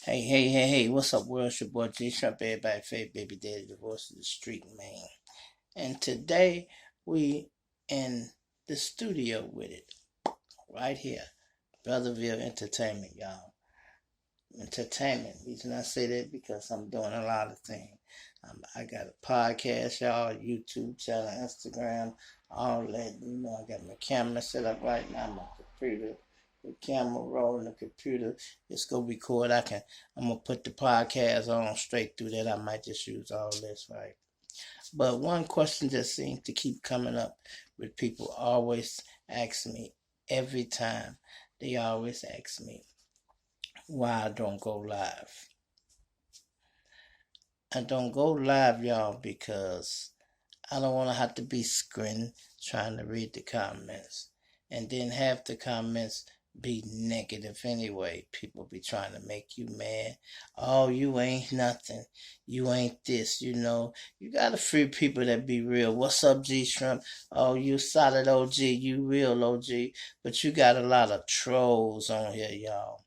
Hey, what's up, world? It's your boy G Trump, everybody, favorite baby daddy, the voice of the street, man. And today, we in the studio with it, right here. Brother Ville Entertainment, y'all. Entertainment. Reason I say that because I'm doing a lot of things. I got a podcast, y'all, YouTube channel, Instagram, all that. I got my camera set up right now, my computer, the camera rolling, the computer. It's gonna record. I'm gonna put the podcast on straight through that. I might just use all this, right? But one question that seems to keep coming up with people always ask me every time. They always ask me why I don't go live. I don't go live, y'all, because I don't want to have to be squinting trying to read the comments. And then half the comments be negative anyway. People be trying to make you mad. Oh, you ain't nothing. You ain't this, You got a few people that be real. What's up, G Shrimp? Oh, you solid OG. You real OG. But you got a lot of trolls on here, y'all.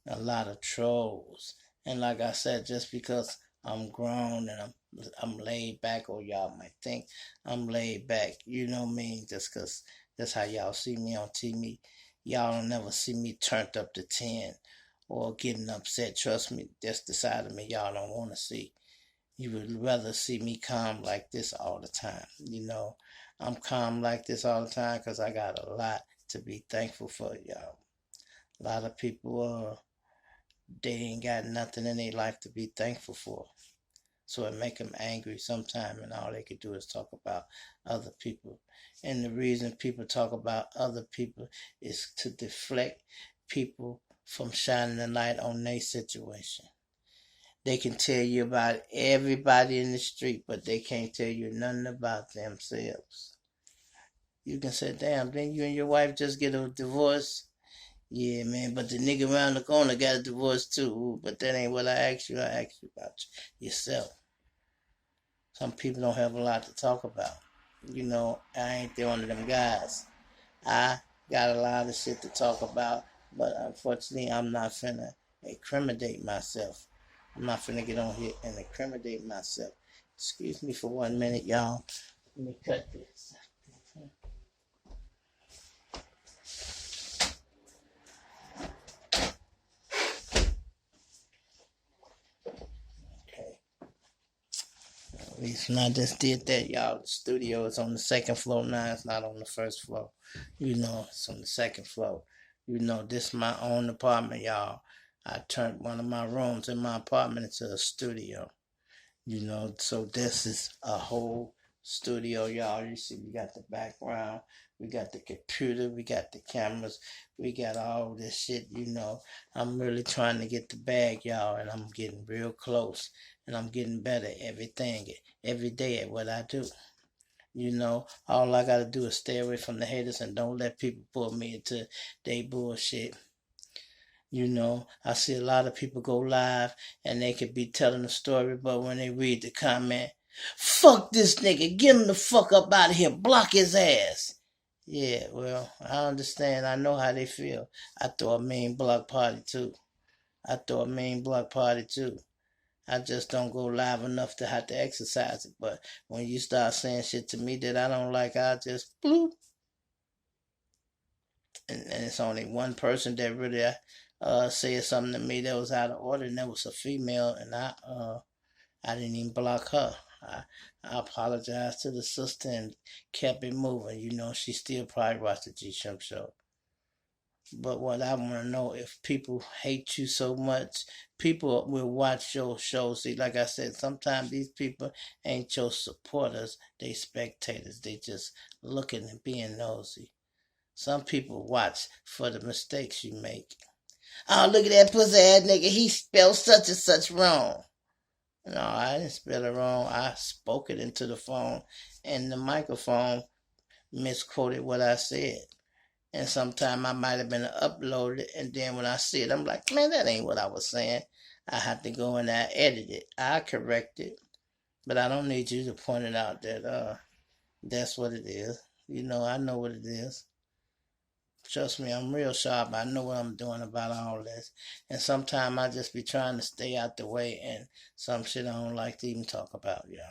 A lot of trolls. And like I said, just because I'm grown and I'm laid back, or y'all might think I'm laid back, you know what I mean? Just because that's how y'all see me on TV. Y'all don't never see me turned up to 10 or getting upset. Trust me, that's the side of me y'all don't want to see. You would rather see me calm like this all the time. I'm calm like this all the time because I got a lot to be thankful for, y'all. A lot of people they ain't got nothing in their life to be thankful for. So it make them angry sometime, and all they could do is talk about other people. And the reason people talk about other people is to deflect people from shining the light on their situation. They can tell you about everybody in the street, but they can't tell you nothing about themselves. You can say, damn, didn't you and your wife just get a divorce? Yeah, man, but the nigga around the corner got a divorce too. Ooh, but that ain't what I asked you. I asked you about yourself. Some people don't have a lot to talk about. I ain't one of them guys. I got a lot of shit to talk about, but unfortunately, I'm not finna incriminate myself. I'm not finna get on here and incriminate myself. Excuse me for 1 minute, y'all. Let me cut this. Okay. At least when I just did that, y'all, the studio is on the second floor now. It's not on the first floor. It's on the second floor. This is my own apartment, y'all. I turned one of my rooms in my apartment into a studio. So this is a whole studio, y'all. You see, we got the background, we got the computer, we got the cameras, we got all this shit. I'm really trying to get the bag, y'all, and I'm getting real close, and I'm getting better every day at what I do. All I gotta do is stay away from the haters and don't let people pull me into their bullshit. I see a lot of people go live and they could be telling a story, but when they read the comment, fuck this nigga, get him the fuck up out of here, block his ass. Yeah, well, I understand. I know how they feel. I throw a mean block party too. I just don't go live enough to have to exercise it. But when you start saying shit to me that I don't like, I just bloop. And it's only one person that really said something to me that was out of order, and that was a female, and I didn't even block her. I apologized to the sister and kept it moving. She still probably watched the G Shrimp show. But what I want to know, if people hate you so much, people will watch your show. See, like I said, sometimes these people ain't your supporters, they spectators. They just looking and being nosy. Some people watch for the mistakes you make. Oh, look at that pussy ass nigga. He spelled such and such wrong. No, I didn't spell it wrong. I spoke it into the phone, and the microphone misquoted what I said. And sometime I might have been uploaded, and then when I see it, I'm like, man, that ain't what I was saying. I have to go in there and edit it. I correct it, but I don't need you to point it out that that's what it is. I know what it is. Trust me, I'm real sharp. I know what I'm doing about all this. And sometimes I just be trying to stay out the way, and some shit I don't like to even talk about, y'all.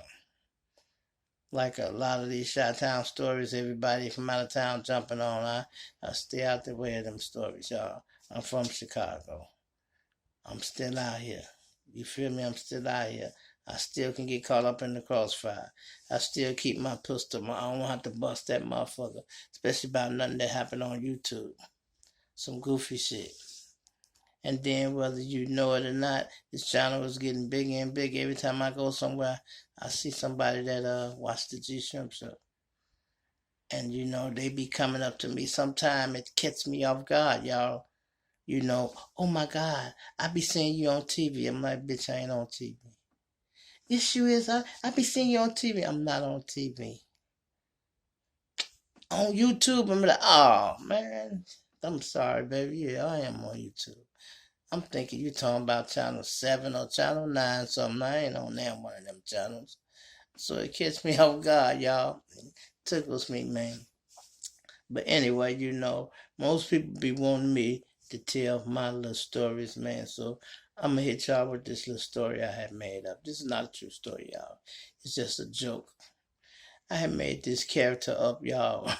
Like a lot of these Chi-Town stories, everybody from out of town jumping on. I stay out the way of them stories, y'all. I'm from Chicago. I'm still out here. You feel me? I'm still out here. I still can get caught up in the crossfire. I still keep my pistol. I don't have to bust that motherfucker, especially about nothing that happened on YouTube. Some goofy shit. And then whether you know it or not, this channel is getting bigger and bigger. Every time I go somewhere, I see somebody that watch the G Shrimp Show. And they be coming up to me. Sometimes it catches me off guard, y'all. Oh my God, I be seeing you on TV. I'm like, bitch, I ain't on TV. Yes, you is. I be seeing you on TV. I'm not on TV. On YouTube, I'm like, oh man, I'm sorry, baby. Yeah, I am on YouTube. I'm thinking you talking about channel 7 or channel 9 something. I ain't on that one of them channels. So it catches me off guard, y'all. It tickles me, man. But anyway, most people be wanting me to tell my little stories, man. So I'm going to hit y'all with this little story I had made up. This is not a true story, y'all. It's just a joke. I had made this character up, y'all.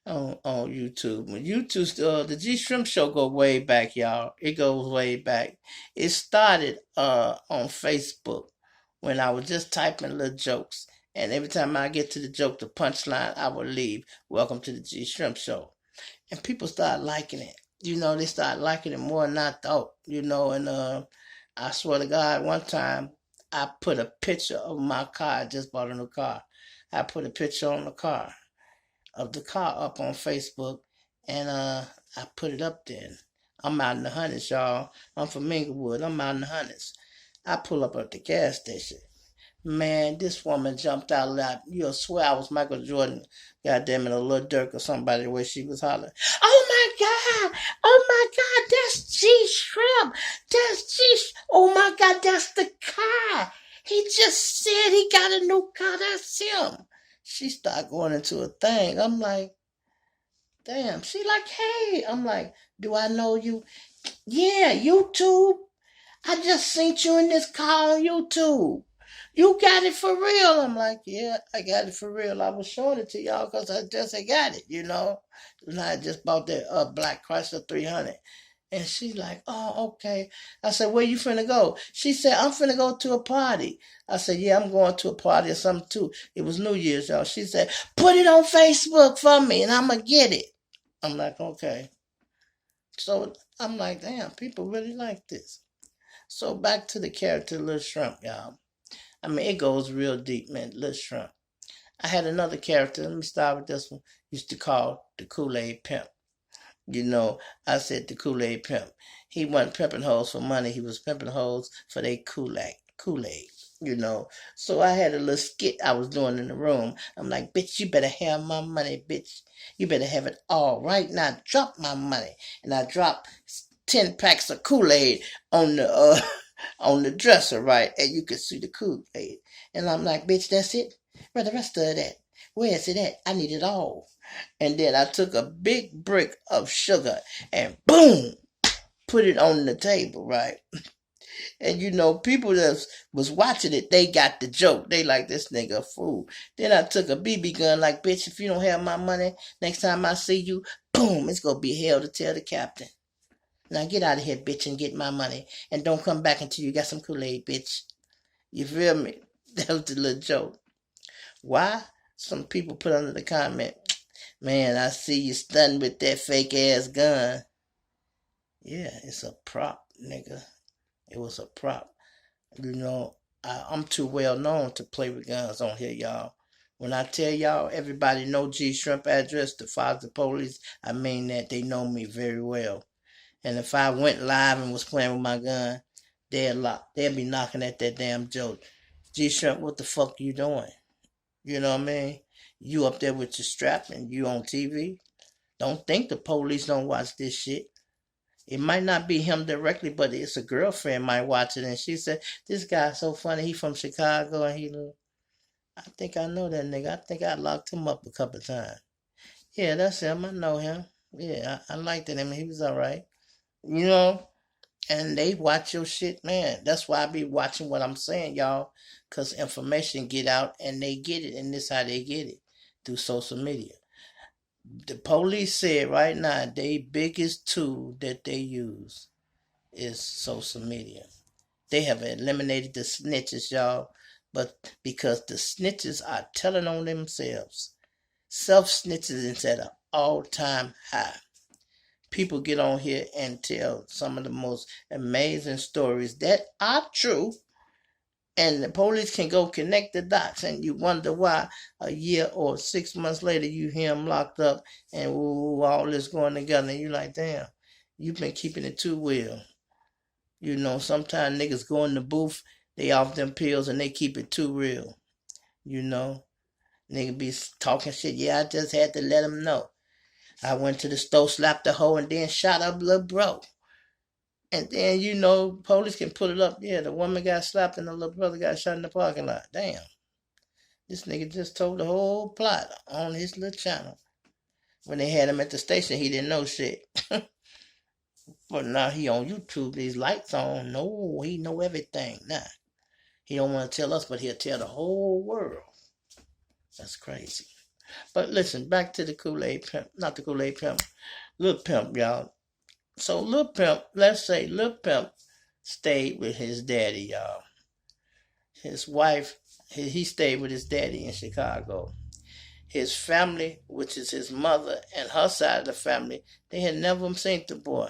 on YouTube. When YouTube, the G Shrimp Show go way back, y'all. It goes way back. It started on Facebook when I was just typing little jokes. And every time I get to the joke, the punchline, I would leave, welcome to the G Shrimp Show. And people start liking it. They start liking it more than I thought, and I swear to God, one time I put a picture of my car. I just bought a new car. I put a picture on the car of the car up on Facebook, and I put it up there. I'm out in the hundreds, y'all. I'm from Inglewood. I'm out in the hundreds. I pull up at the gas station. Man, this woman jumped out loud. You'll swear I was Michael Jordan, goddamn it, a little Dirk or somebody, the way she was hollering. Oh my God! Oh my God! That's G Shrimp! That's G! Oh my God! That's the car! He just said he got a new car. That's him. She started going into a thing. I'm like, damn. She like, hey. I'm like, do I know you? Yeah, YouTube. I just seen you in this car on YouTube. You got it for real. I'm like, yeah, I got it for real. I was showing it to y'all because I just got it. And I just bought that black Chrysler 300. And she's like, oh, okay. I said, where you finna go? She said, I'm finna go to a party. I said, yeah, I'm going to a party or something too. It was New Year's, y'all. She said, put it on Facebook for me and I'm going to get it. I'm like, okay. So I'm like, damn, people really like this. So back to the character Little Shrimp, y'all. I mean, it goes real deep, man. Little Shrimp. I had another character. Let me start with this one. Used to call the Kool-Aid Pimp. I said the Kool-Aid Pimp. He wasn't pimping hoes for money. He was pimping hoes for their Kool-Aid. Kool-Aid. So I had a little skit I was doing in the room. I'm like, bitch, you better have my money, bitch. You better have it all right now. Drop my money. And I dropped 10 packs of Kool-Aid on the on the dresser, right? And you could see the Kool-Aid. And I'm like, bitch, that's it? Where the rest of that? Where is it at? I need it all. And then I took a big brick of sugar and boom, put it on the table, right? And people that was watching it, they got the joke. They like, this nigga a fool. Then I took a BB gun, like, bitch, if you don't have my money, next time I see you, boom, it's gonna be hell to tell the captain. Now get out of here, bitch, and get my money. And don't come back until you got some Kool-Aid, bitch. You feel me? That was the little joke. Why? Some people put under the comment, man, I see you stunning with that fake ass gun. Yeah, it's a prop, nigga. It was a prop. I'm too well known to play with guns on here, y'all. When I tell y'all, everybody know G Shrimp address, the father police, I mean that they know me very well. And if I went live and was playing with my gun, they'd be knocking at that damn joke. G Shrimp, what the fuck you doing? You know what I mean? You up there with your strap and you on TV. Don't think the police don't watch this shit. It might not be him directly, but it's a girlfriend might watch it. And she said, this guy's so funny. He from Chicago and I think I know that nigga. I think I locked him up a couple times. Yeah, that's him. I know him. Yeah, I liked him. He was all right. You know, and they watch your shit, man. That's why I be watching what I'm saying, y'all, because information get out and they get it, and this how they get it through social media. The police said right now their biggest tool that they use is social media. They have eliminated the snitches, y'all, but because the snitches are telling on themselves, self snitches is at an all-time high. People get on here and tell some of the most amazing stories that are true, and the police can go connect the dots, and you wonder why a year or 6 months later you hear them locked up and ooh, all this going together, and you're like, damn, you've been keeping it too well. You know, sometimes niggas go in the booth, they off them pills, and they keep it too real. You know, nigga be talking shit. Yeah, I just had to let them know. I went to the store, slapped the hoe, and then shot up little bro. And then, you know, police can put it up. Yeah, the woman got slapped and the little brother got shot in the parking lot. Damn. This nigga just told the whole plot on his little channel. When they had him at the station, he didn't know shit. But now he on YouTube, these lights on. No, he know everything now. He don't want to tell us, but he'll tell the whole world. That's crazy. But listen, back to the Kool-Aid Pimp. Not the Kool-Aid Pimp. Lil Pimp, y'all. So Lil Pimp, let's say Lil Pimp stayed with his daddy, y'all. His wife, he stayed with his daddy in Chicago. His family, which is his mother and her side of the family, they had never seen the boy.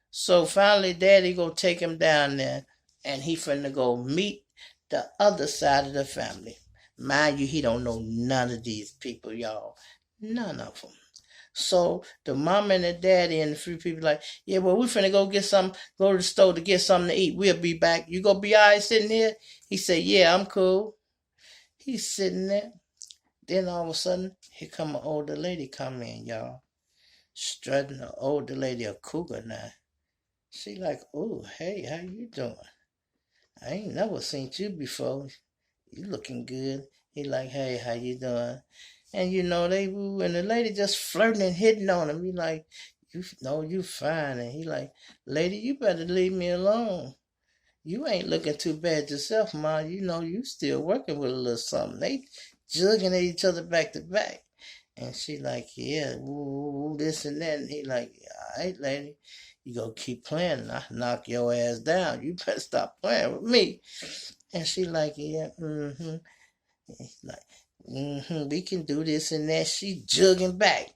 So finally, daddy go take him down there, and he finna go meet the other side of the family. Mind you, he don't know none of these people, y'all. None of them. So the mom and the daddy and the three people like, yeah, well, we finna go get some, go to the store to get something to eat. We'll be back. You gonna be all right sitting here? He said, yeah, I'm cool. He's sitting there. Then all of a sudden, here come an older lady come in, y'all. Strutting an older lady, a cougar now. She like, oh, hey, how you doing? I ain't never seen you before. You looking good. He like, hey, how you doing? And you know, they woo, and the lady just flirting and hitting on him. He like, you know, you fine. And he like, lady, you better leave me alone. You ain't looking too bad yourself, ma. You know, you still working with a little something. They jugging at each other back to back. And she like, yeah, woo, this and that. And he like, all right, lady, you gonna keep playing and I knock your ass down. You better stop playing with me. And she like, yeah, mm-hmm. He's like, mm-hmm, we can do this and that. She jugging back.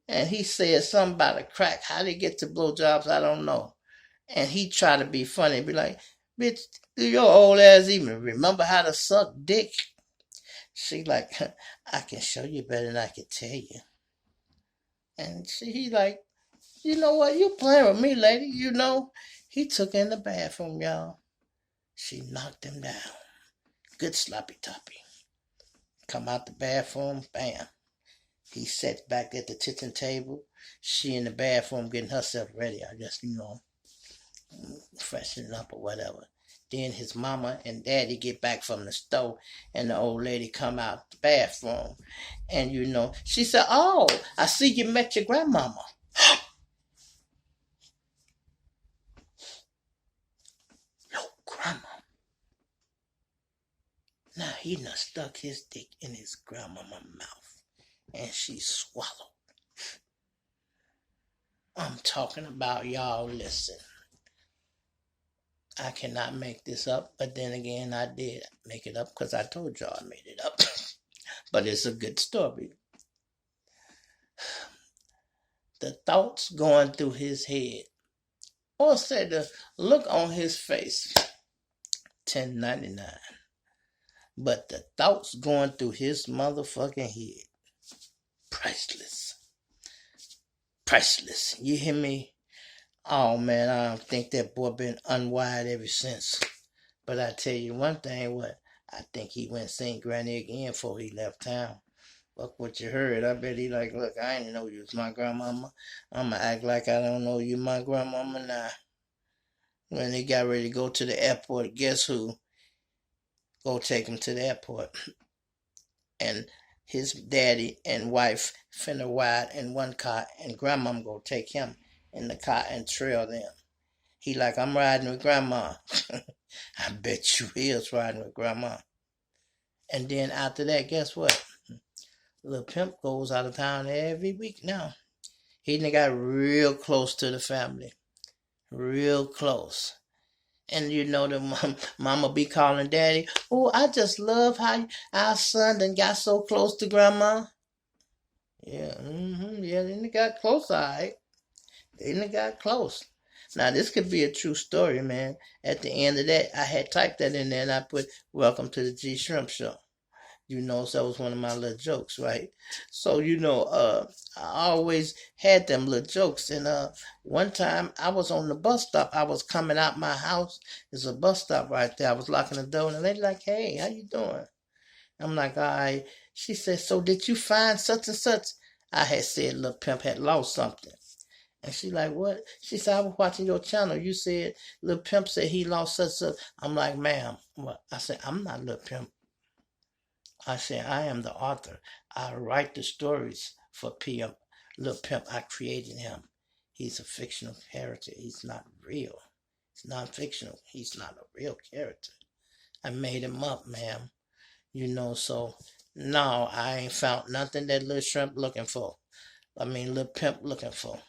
And he said something about a crack. How they get to blowjobs, I don't know. And he tried to be funny, be like, bitch, do your old ass even remember how to suck dick? She like, I can show you better than I can tell you. And he like, you know what? You playing with me, lady. You know, he took her in the bathroom, y'all. She knocked him down. Good sloppy toppy. Come out the bathroom, bam. He sat back at the kitchen table. She in the bathroom getting herself ready. I guess, you know, freshening up or whatever. Then his mama and daddy get back from the store, and the old lady come out the bathroom. And, you know, she said, oh, I see you met your grandmama. Yo, grandma. Now he done stuck his dick in his grandmama's mouth, and she swallowed. I'm talking about, y'all, listen. I cannot make this up, but then again, I did make it up because I told y'all I made it up. But it's a good story. The thoughts going through his head, or say the look on his face, 10.99. But the thoughts going through his motherfucking head, priceless. Priceless. You hear me? Oh man, I think that boy been unwired ever since. But I tell you one thing, what I think he went seen Granny again before he left town. Fuck what you heard. I bet he like, look, I didn't know you was my grandmama. I'ma act like I don't know you my grandmama now. When they got ready to go to the airport, guess who? Go take him to the airport. And his daddy and wife finna ride in one car, and grandma gonna take him in the car and trail them. He like, I'm riding with grandma. I bet you is riding with grandma. And then after that, guess what? Little Pimp goes out of town every week now. He done got real close to the family. Real close. And you know the mama be calling daddy, oh, I just love how our son done got so close to grandma. Yeah, yeah, they done got close, all right. They done got close. Now, this could be a true story, man. At the end of that, I had typed that in there and I put, welcome to the G Shrimp Show. You know, so that was one of my little jokes, right? So, I always had them little jokes. And one time I was on the bus stop. I was coming out my house. There's a bus stop right there. I was locking the door and the lady like, hey, how you doing? I'm like, all right. She said, so did you find such and such? I had said Lil Pimp had lost something. And she like, what? She said, I was watching your channel. You said Lil Pimp said he lost such and such. I'm like, ma'am, what? I said, I'm not Lil Pimp. I said, I am the author. I write the stories for Pimp. Lil Pimp, I created him. He's a fictional character. He's not real. He's non-fictional. He's not a real character. I made him up, ma'am. So no, I ain't found nothing that Lil Shrimp looking for. Lil Pimp looking for.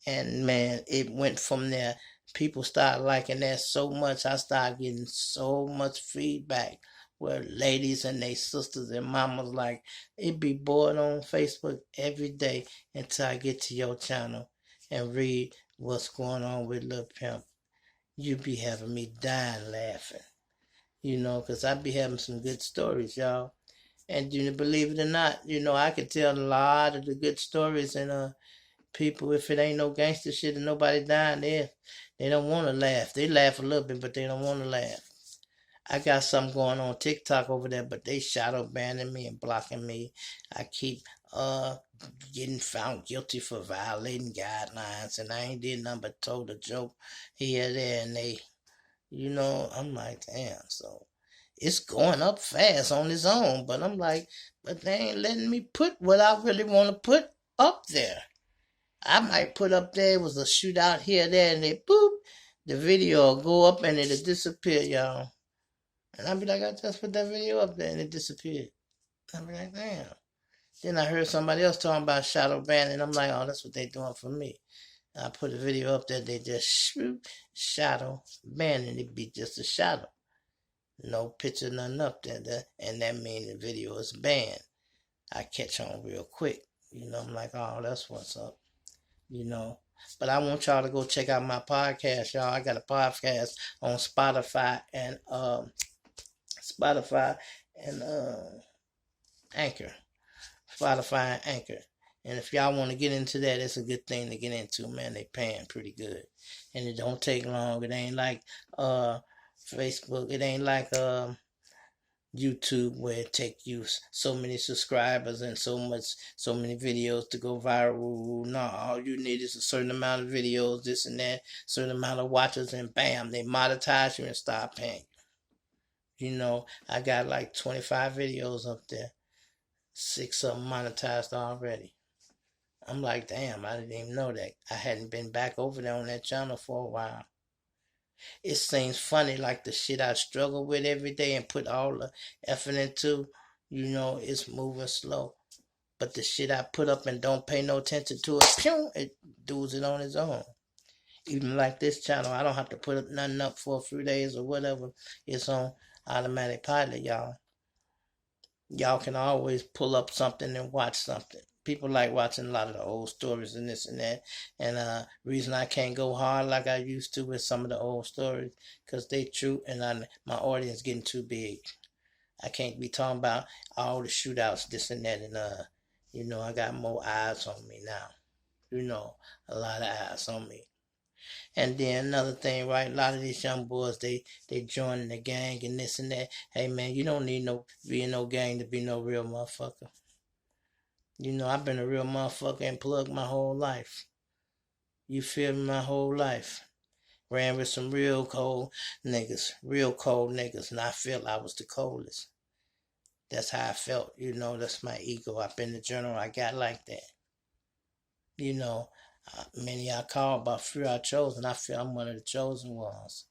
And man, it went from there. People started liking that so much. I started getting so much feedback where ladies and their sisters and mamas like, it be bored on Facebook every day until I get to your channel and read what's going on with Lil Pimp. You be having me dying laughing. Because I be having some good stories, y'all. And believe it or not, I could tell a lot of the good stories, and people, if it ain't no gangster shit and nobody dying there, they don't want to laugh. They laugh a little bit, but they don't want to laugh. I got something going on TikTok over there, but they shadow banning me and blocking me. I keep getting found guilty for violating guidelines, and I ain't did nothing but told a joke here, there, and they, I'm like, damn, so it's going up fast on its own, but I'm like, but they ain't letting me put what I really want to put up there. I might put up there, it was a shootout here, there, and they boop, the video will go up and it'll disappear, y'all. And I'll be like, I just put that video up there and it disappeared. I'll be like, damn. Then I heard somebody else talking about shadow ban, and I'm like, oh, that's what they doing for me. I put a video up there, they just shoot, shadow ban, and it be just a shadow. No picture, nothing up there, and that means the video is banned. I catch on real quick. I'm like, oh, that's what's up. But I want y'all to go check out my podcast, y'all. I got a podcast on Spotify and Anchor. Spotify and Anchor. And if y'all want to get into that, it's a good thing to get into, man. They paying pretty good. And it don't take long. It ain't like Facebook. It ain't like YouTube where it take you so many subscribers and so many videos to go viral. No, all you need is a certain amount of videos, this and that, certain amount of watchers, and bam, they monetize you and start paying you. I got like 25 videos up there. 6 of them monetized already. I'm like, damn, I didn't even know that. I hadn't been back over there on that channel for a while. It seems funny, like the shit I struggle with every day and put all the effort into, it's moving slow. But the shit I put up and don't pay no attention to it does it on its own. Even like this channel, I don't have to put up nothing up for a few days or whatever. It's on automatic pilot, y'all. Y'all can always pull up something and watch something. People like watching a lot of the old stories and this and that. And reason I can't go hard like I used to with some of the old stories, because they true and my audience getting too big. I can't be talking about all the shootouts, this and that, and I got more eyes on me now. A lot of eyes on me. And then another thing, right? A lot of these young boys, they joining the gang and this and that. Hey man, you don't need be in no gang to be no real motherfucker. I've been a real motherfucker and plugged my whole life. You feel me? My whole life. Ran with some real cold niggas, and I felt I was the coldest. That's how I felt, that's my ego. I've been the general, I got like that. Many I call, but few I chosen. I feel I'm one of the chosen ones.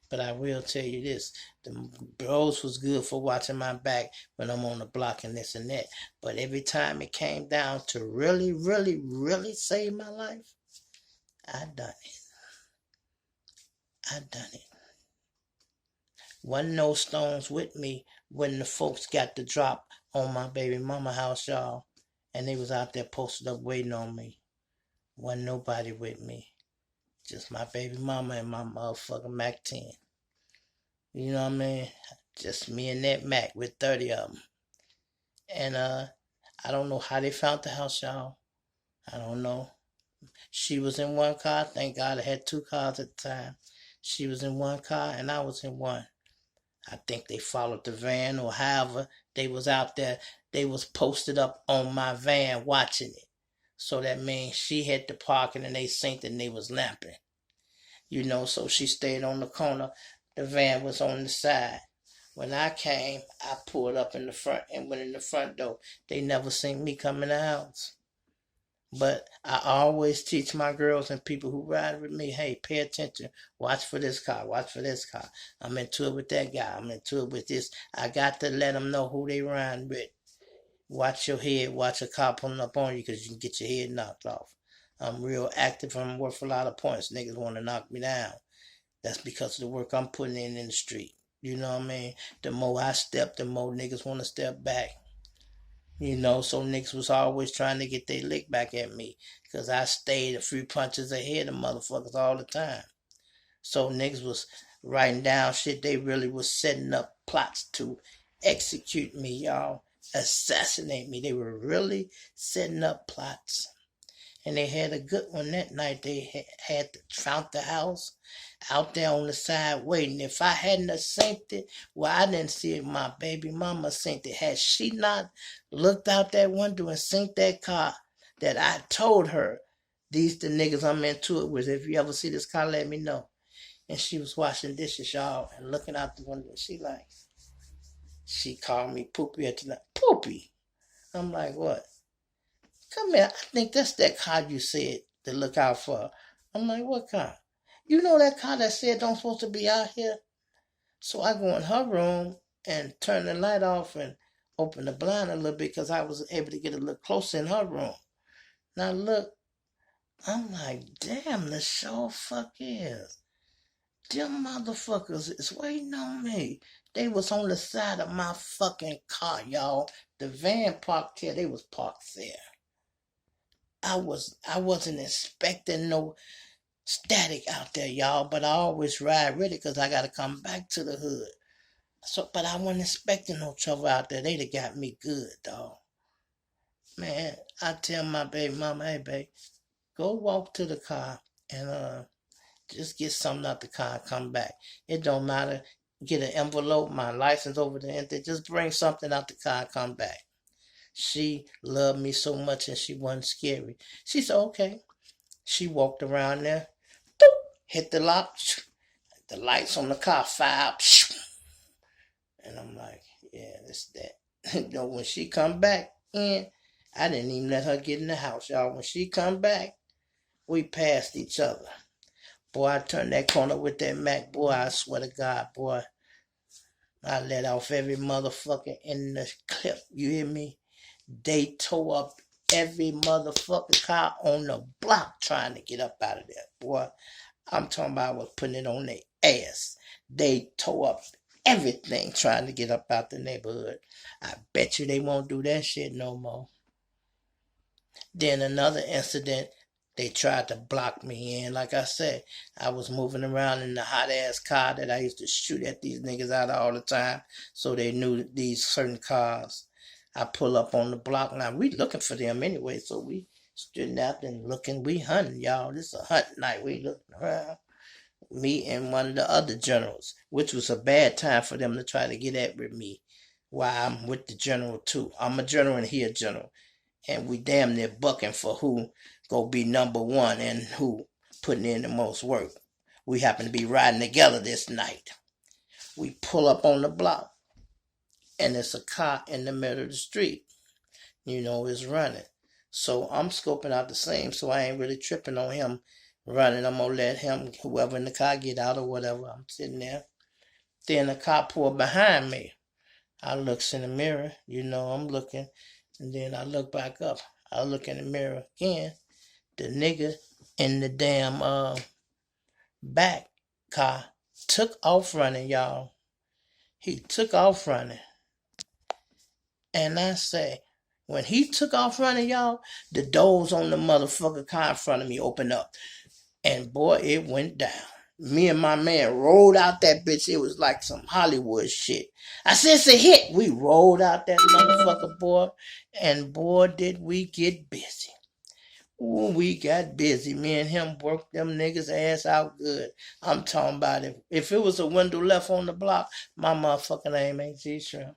But I will tell you this, the bros was good for watching my back when I'm on the block and this and that. But every time it came down to really, really, really save my life, I done it. Wasn't no stones with me when the folks got the drop on my baby mama house, y'all. And they was out there posted up waiting on me. Wasn't nobody with me. Just my baby mama and my motherfucking Mac 10. You know what I mean? Just me and that Mac with 30 of them. And I don't know how they found the house, y'all. I don't know. She was in one car. Thank God I had two cars at the time. She was in one car and I was in one. I think they followed the van, or however they was out there. They was posted up on my van watching it. So that means she had the parking and they synced and they was lamping. So she stayed on the corner. The van was on the side. When I came, I pulled up in the front and went in the front door. They never seen me come in the house. But I always teach my girls and people who ride with me, hey, pay attention. Watch for this car. Watch for this car. I'm into it with that guy. I'm into it with this. I got to let them know who they ride with. Watch your head. Watch a car pulling up on you because you can get your head knocked off. I'm real active. I'm worth a lot of points. Niggas want to knock me down. That's because of the work I'm putting in the street. You know what I mean? The more I step, the more niggas want to step back. So niggas was always trying to get their lick back at me because I stayed a few punches ahead of motherfuckers all the time. So niggas was writing down shit. They really was setting up plots to execute me, y'all. Assassinate me. They were really setting up plots. And they had a good one that night. They had found the house out there on the side waiting. If I hadn't have synced it, well, I didn't see it. My baby mama synced it. Had she not looked out that window and synced that car, that I told her, these the niggas I'm into it with. If you ever see this car, let me know. And she was washing dishes, y'all, and looking out the window. She called me Poopy at the night. Poopy. I'm like, what? Come here, I think that's that car you said to look out for. I'm like, what car? You know that car that said don't supposed to be out here? So I go in her room and turn the light off and open the blind a little bit because I was able to get a little closer in her room. Now look, I'm like, damn, the show fuck is. Them motherfuckers is waiting on me. They was on the side of my fucking car, y'all. The van parked here, they was parked there. I wasn't expecting no static out there, y'all, but I always ride ready because I got to come back to the hood. But I wasn't expecting no trouble out there. They'd have got me good, dog. Man, I tell my baby mama, hey, babe, go walk to the car and just get something out the car and come back. It don't matter. Get an envelope, my license over there, and just bring something out the car and come back. She loved me so much and she wasn't scary. She said, okay. She walked around there, boop, hit the lock, the lights on the car fire out. And I'm like, yeah, that's that. When she come back in, I didn't even let her get in the house, y'all. When she come back, we passed each other. Boy, I turned that corner with that Mac. Boy, I swear to God, boy, I let off every motherfucker in the clip. You hear me? They tore up every motherfucking car on the block trying to get up out of there. Boy, I'm talking about I was putting it on their ass. They tore up everything trying to get up out the neighborhood. I bet you they won't do that shit no more. Then another incident, they tried to block me in. Like I said, I was moving around in the hot-ass car that I used to shoot at these niggas out of all the time, so they knew these certain cars. I pull up on the block. Now, we looking for them anyway, so we stood out and looking. We hunting, y'all. This is a hunt night. We looking around. Me and one of the other generals, which was a bad time for them to try to get at with me while I'm with the general, too. I'm a general and he a general. And we damn near bucking for who go be number one and who putting in the most work. We happen to be riding together this night. We pull up on the block. and it's a car in the middle of the street. It's running. So I'm scoping out the same, so I ain't really tripping on him running. I'm gonna let him, whoever in the car, get out or whatever. I'm sitting there. Then the car pulled behind me. I looks in the mirror, I'm looking, and then I look back up. I look in the mirror again. The nigga in the damn back car took off running, y'all. He took off running. And I say, when he took off running, y'all, the doors on the motherfucker car in front of me opened up. And boy, it went down. Me and my man rolled out that bitch. It was like some Hollywood shit. I said, it's a hit. We rolled out that motherfucker, boy. And boy, did we get busy. Ooh, we got busy. Me and him worked them niggas ass out good. I'm talking about it. If it was a window left on the block, my motherfucking name ain't G-Shrimp.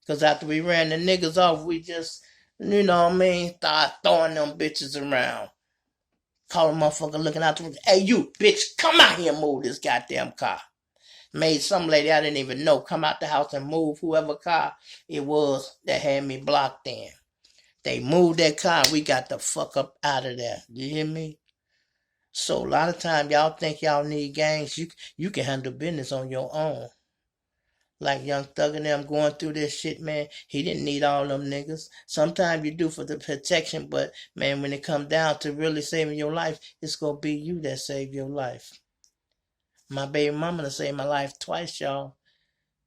Because after we ran the niggas off, we just, start throwing them bitches around. Call a motherfucker looking out the window. Hey, you bitch, come out here and move this goddamn car. Made some lady I didn't even know come out the house and move whoever car it was that had me blocked in. They moved that car and we got the fuck up out of there. You hear me? So a lot of time y'all think y'all need gangs. You can handle business on your own. Like Young Thug and them going through this shit, man. He didn't need all them niggas. Sometimes you do for the protection, but man, when it comes down to really saving your life, it's gonna be you that save your life. My baby mama done saved my life twice, y'all.